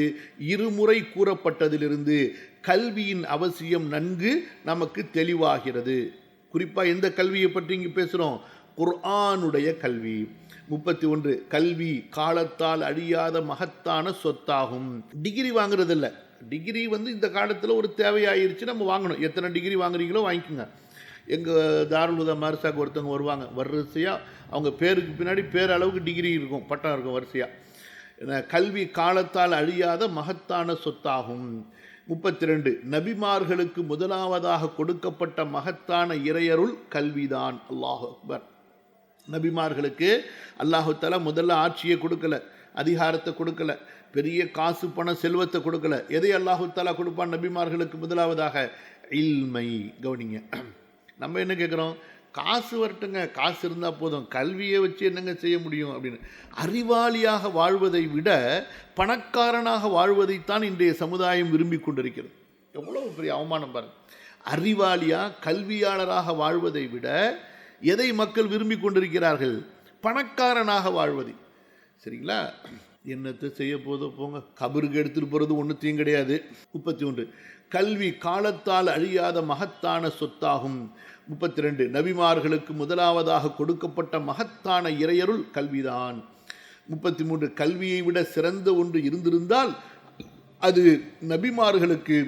இருமுறை கூறப்பட்டதிலிருந்து கல்வியின் அவசியம் நன்கு நமக்கு தெளிவாகிறது. குறிப்பாக எந்த கல்வியை பற்றி இங்கே பேசுகிறோம்? குர்ஆனுடைய கல்வி. 31 கல்வி காலத்தால் அழியாத மகத்தான சொத்தாகும். டிகிரி வாங்குறது இல்லை. டிகிரி இந்த காலத்தில் ஒரு தேவையாயிருச்சு, நம்ம வாங்கணும். எத்தனை டிகிரி வாங்குறீங்களோ வாங்கிக்கோங்க. எங்கள் தாருல் உலூம் மதரசாவுக்கு ஒருத்தவங்க வருவாங்க, வரிசையாக அவங்க பேருக்கு பின்னாடி பேரளவுக்கு டிகிரி இருக்கும், பட்டம் இருக்கும் வரிசையாக. கல்வி காலத்தால் அழியாத மகத்தான சொத்தாகும். 32 நபிமார்களுக்கு முதலாவதாக கொடுக்கப்பட்ட மகத்தான இறையருள் கல்விதான். அல்லாஹு அக்பர். நபிமார்களுக்கு அல்லாஹு தஆலா முதல்ல ஆட்சியை கொடுக்கல, அதிகாரத்தை கொடுக்கல, பெரிய காசு பணம் செல்வத்தை கொடுக்கல. எதை அல்லாஹு தஆலா கொடுப்பான் நபிமார்களுக்கு முதலாவதாக? இல்மை. கவனிங்க, நம்ம என்ன கேட்குறோம்? காசு வரட்டுங்க, காசு இருந்தால் போதும், கல்வியை வச்சு என்னங்க செய்ய முடியும் அப்படின்னு. அறிவாளியாக வாழ்வதை விட பணக்காரனாக வாழ்வதைத்தான் இன்றைய சமுதாயம் விரும்பி கொண்டிருக்கிறது. எவ்வளோ பெரிய அவமானம் பாருங்க. அறிவாளியாக கல்வியாளராக வாழ்வதை விட எதை மக்கள் விரும்பி கொண்டிருக்கிறார்கள்? பணக்காரனாக வாழ்வதை. சரிங்களா? என்னத்தை செய்ய போதோ போங்க, கபருக்கு எடுத்துகிட்டு போகிறது ஒன்றுத்தையும் கிடையாது. 31 கல்வி காலத்தால் அழியாத மகத்தான சொத்தாகும். 32 நபிமார்களுக்கு முதலாவதாக கொடுக்கப்பட்ட மகத்தான இறையருள் கல்விதான். 33 கல்வியை விட சிறந்த ஒன்று இருந்திருந்தால் அது நபிமார்களுக்கு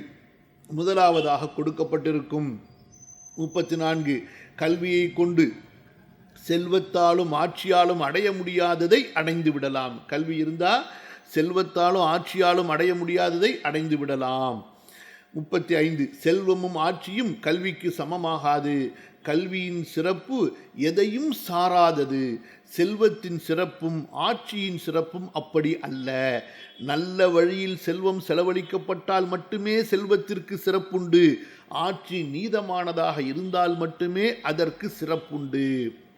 முதலாவதாக கொடுக்கப்பட்டிருக்கும். 34 கல்வியை கொண்டு செல்வத்தாலும் ஆட்சியாலும் அடைய முடியாததை அடைந்து விடலாம். கல்வி இருந்தால் செல்வத்தாலும் ஆட்சியாலும் அடைய முடியாததை அடைந்து விடலாம். 35 செல்வமும் ஆட்சியும் கல்விக்கு சமமாகாது. கல்வியின் சிறப்பு எதையும் சாராதது. செல்வத்தின் சிறப்பும் ஆட்சியின் சிறப்பும் அப்படி அல்ல. நல்ல வழியில் செல்வம் செலவழிக்கப்பட்டால் மட்டுமே செல்வத்திற்கு சிறப்புண்டு. ஆட்சி நீதமானதாக இருந்தால் மட்டுமே அதற்கு சிறப்புண்டு.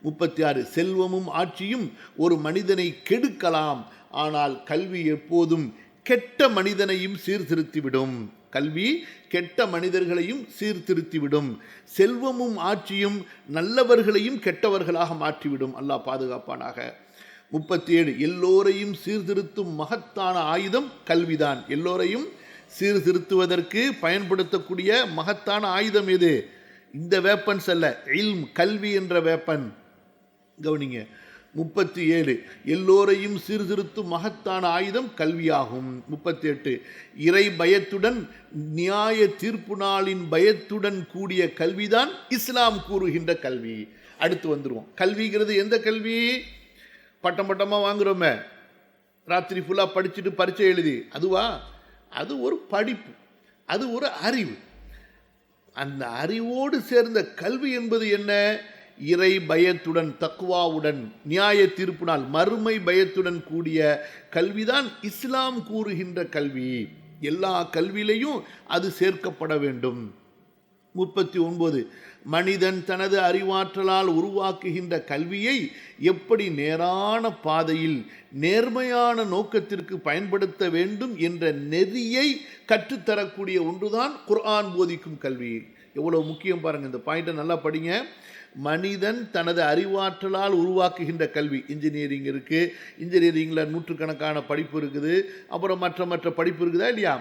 36 செல்வமும் ஆட்சியும் ஒரு மனிதனை கெடுக்கலாம், ஆனால் கல்வி எப்போதும் கெட்ட மனிதனையும் சீர்திருத்திவிடும். கல்வி கெட்ட மனிதர்களையும் சீர்திருத்திவிடும். செல்வமும் ஆட்சியும் நல்லவர்களையும் கெட்டவர்களாக மாற்றிவிடும். அல்லாஹ் பாதுகாப்பானாக. 37 எல்லோரையும் சீர்திருத்தும் மகத்தான ஆயுதம் கல்விதான். எல்லோரையும் சீர்திருத்துவதற்கு பயன்படுத்தக்கூடிய மகத்தான ஆயுதம் எது? இந்த வேப்பன்ஸ் அல்ல, இல்ம், கல்வி என்ற வேப்பன். கவனிங்க. 37 எல்லோரையும் சீர்திருத்தும் மகத்தான ஆயுதம் கல்வியாகும். 38 இறை பயத்துடன் நியாய தீர்ப்பு நாளின் பயத்துடன் கூடிய கல்விதான் இஸ்லாம் கூறுகின்ற கல்வி. அடுத்து வந்துடுவோம். கல்விங்கிறது எந்த கல்வி? பட்டம் பட்டமாக வாங்குறோமே, ராத்திரி ஃபுல்லாக படிச்சுட்டு பரீட்சை எழுதி, அதுவா? அது ஒரு படிப்பு, அது ஒரு அறிவு. அந்த அறிவோடு சேர்ந்த கல்வி என்பது என்ன? இறை பயத்துடன், தக்வாவுடன், நியாய தீர்ப்பு நாள், மறுமை பயத்துடன் கூடிய கல்விதான் இஸ்லாம் கூறுகின்ற கல்வி. எல்லா கல்வியிலையும் அது சேர்க்கப்பட வேண்டும். 39 மனிதன் தனது அறிவாற்றலால் உருவாக்குகின்ற கல்வியை எப்படி நேரான பாதையில் நேர்மையான நோக்கத்திற்கு பயன்படுத்த வேண்டும் என்ற நெறியை கற்றுத்தரக்கூடிய ஒன்றுதான் குர்ஆன் போதிக்கும் கல்வி. எவ்வளோ முக்கியம் பாருங்கள். இந்த பாயிண்ட்டை நல்லா படிங்க. மனிதன் தனது அறிவாற்றலால் உருவாக்குகின்ற கல்வி. இன்ஜினியரிங் இருக்குது, இன்ஜினியரிங்கில் நூற்றுக்கணக்கான படிப்பு இருக்குது, அப்புறம் மற்ற படிப்பு இருக்குதா இல்லையா?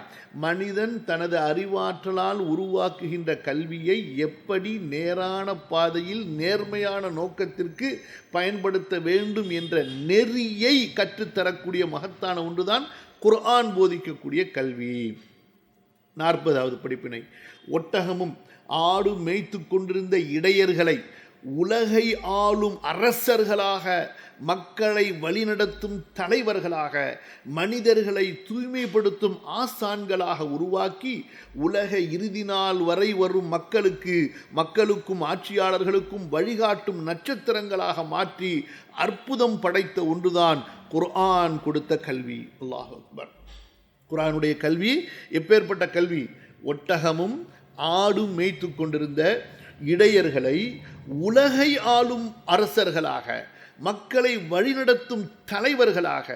மனிதன் தனது அறிவாற்றலால் உருவாக்குகின்ற கல்வியை எப்படி நேரான பாதையில் நேர்மையான நோக்கத்திற்கு பயன்படுத்த வேண்டும் என்ற நெறியை கற்றுத்தரக்கூடிய மகத்தான ஒன்றுதான் குர்ஆன் போதிக்கக்கூடிய கல்வி. 40வது படிப்பினை ஒட்டகமும் ஆடு மேய்த்து கொண்டிருந்த இடையர்களை உலகை ஆளும் அரசர்களாக, மக்களை வழிநடத்தும் தலைவர்களாக, மனிதர்களை தூய்மைப்படுத்தும் ஆசான்களாக உருவாக்கி உலக இறுதி நாள் வரை வரும் மக்களுக்கும் ஆட்சியாளர்களுக்கும் வழிகாட்டும் நட்சத்திரங்களாக மாற்றி அற்புதம் படைத்த ஒன்றுதான் குர்ஆன் கொடுத்த கல்வி. அல்லாஹ் அக்பர். குர்ஆனுடைய கல்வி எப்பேற்பட்ட கல்வி? ஒட்டகமும் ஆடும் மேய்த்து கொண்டிருந்த இடையர்களை உலகை ஆளும் அரசர்களாக, மக்களை வழிநடத்தும் தலைவர்களாக,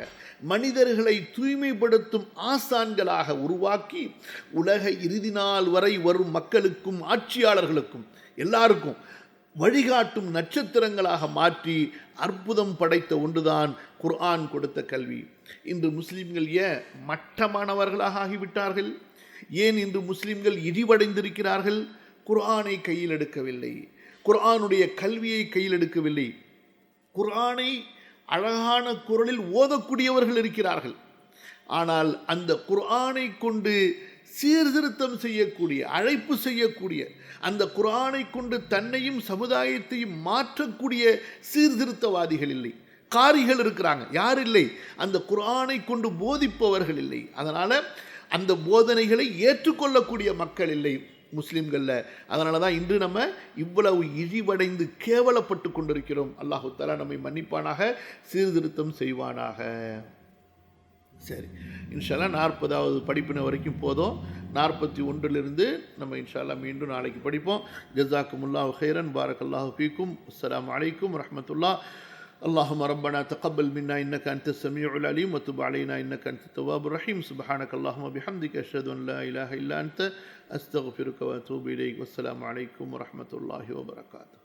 மனிதர்களை தூய்மைப்படுத்தும் ஆசான்களாக உருவாக்கி உலக இறுதி நாள் வரை வரும் மக்களுக்கும் ஆட்சியாளர்களுக்கும் எல்லாருக்கும் வழிகாட்டும் நட்சத்திரங்களாக மாற்றி அற்புதம் படைத்த ஒன்றுதான் குர்ஆன் கொடுத்த கல்வி. இன்று முஸ்லிம்கள் ஏன் மட்டமானவர்களாக ஆகிவிட்டார்கள்? ஏன் இன்று முஸ்லிம்கள் இழிவடைந்திருக்கிறார்கள்? குர்ஆனை கையில் எடுக்கவில்லை, குர்ஆனுடைய கல்வியை கையில் எடுக்கவில்லை. குர்ஆனை அழகான குரலில் ஓதக்கூடியவர்கள் இருக்கிறார்கள். ஆனால் அந்த குர்ஆனை கொண்டு சீர்திருத்தம் செய்யக்கூடிய, அழைப்பு செய்யக்கூடிய, அந்த குர்ஆனை கொண்டு தன்னையும் சமுதாயத்தையும் மாற்றக்கூடிய சீர்திருத்தவாதிகள் இல்லை. காரிகள் இருக்கிறாங்க, யார் இல்லை? அந்த குர்ஆனை கொண்டு போதிப்பவர்கள் இல்லை. அதனால் அந்த போதனைகளை ஏற்றுக்கொள்ளக்கூடிய மக்கள் இல்லை முஸ்லிம்களில். அதனால தான் இன்று நம்ம இவ்வளவு இழிவடைந்து கேவலப்பட்டு கொண்டிருக்கிறோம். அல்லாஹு தஆலா நம்மை மன்னிப்பானாக, சீர்திருத்தம் செய்வானாக. சரி, இன்ஷா அல்லாஹ் 40வது படிப்பின வரைக்கும் போதும். 41 நம்ம இன்ஷா அல்லாஹ் மீண்டும் நாளைக்கு படிப்போம். ஜஸாக்குமுல்லாஹு ஹைரன், பாரக்கல்லாஹு ஃபீக்கும். அஸ்ஸலாமு அலைக்கும் வரஹ்மத்துல்லாஹ். اللهم ربنا تقبل منا إنك أنت السميع العليم وتب علينا إنك أنت التواب الرحيم. سبحانك اللهم وبحمدك أشهد أن لا إله إلا أنت أستغفرك وأتوب إليك. والسلام عليكم ورحمة الله وبركاته.